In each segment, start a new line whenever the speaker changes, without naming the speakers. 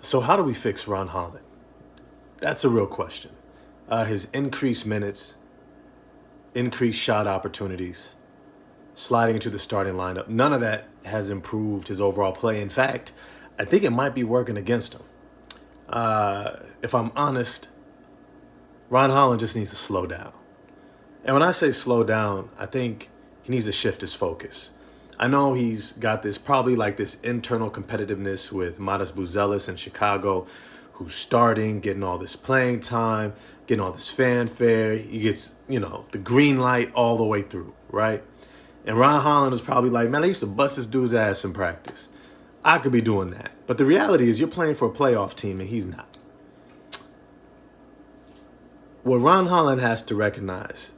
So how do we fix Ron Holland? That's a real question. His increased minutes, increased shot opportunities, sliding into the starting lineup, none of that has improved his overall play. In fact, I think it might be working against him. If I'm honest, Ron Holland just needs to slow down. And when I say slow down, I think he needs to shift his focus. I know he's got probably this internal competitiveness with Matas Buzelis in Chicago, who's starting, getting all this playing time, getting all this fanfare. He gets, the green light all the way through, right? And Ron Holland was probably like, man, I used to bust this dude's ass in practice. I could be doing that. But the reality is you're playing for a playoff team and he's not. What Ron Holland has to recognize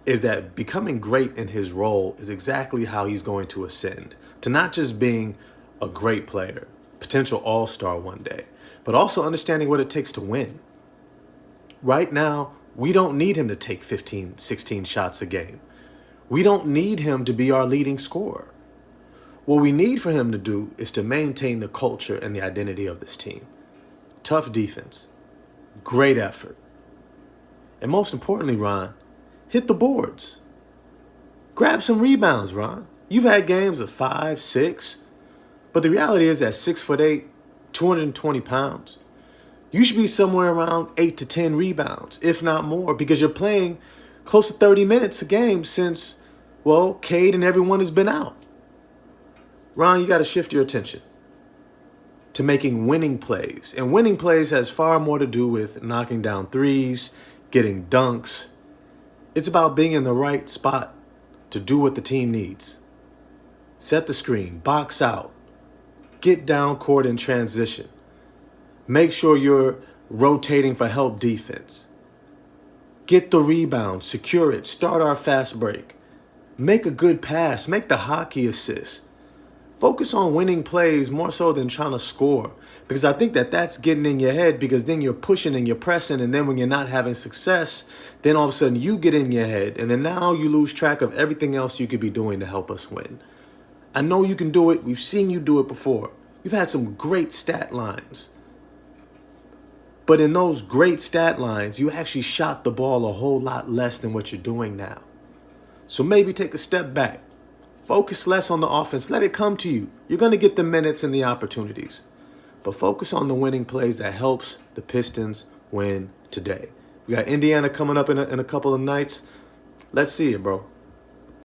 is that becoming great in his role is exactly how he's going to ascend to not just being a great player, potential all-star one day, but also understanding what it takes to win. Right now, we don't need him to take 15, 16 shots a game. We don't need him to be our leading scorer. What we need for him to do is to maintain the culture and the identity of this team. Tough defense, great effort, and most importantly, Ron, hit the boards. Grab some rebounds, Ron. You've had games of 5, 6, but the reality is at 6'8", 220 pounds, you should be somewhere around 8 to 10 rebounds, if not more, because you're playing close to 30 minutes a game since, Cade and everyone has been out. Ron, you got to shift your attention to making winning plays. And winning plays has far more to do with knocking down threes, getting dunks. It's about being in the right spot to do what the team needs. Set the screen, box out, get down court in transition. Make sure you're rotating for help defense. Get the rebound, secure it, start our fast break. Make a good pass, make the hockey assist. Focus on winning plays more so than trying to score, because I think that's getting in your head, because then you're pushing and you're pressing, and then when you're not having success, then all of a sudden you get in your head, and then now you lose track of everything else you could be doing to help us win. I know you can do it. We've seen you do it before. You've had some great stat lines. But in those great stat lines, you actually shot the ball a whole lot less than what you're doing now. So maybe take a step back. Focus less on the offense. Let it come to you. You're going to get the minutes and the opportunities. But focus on the winning plays that helps the Pistons win today. We got Indiana coming up in a couple of nights. Let's see it, bro.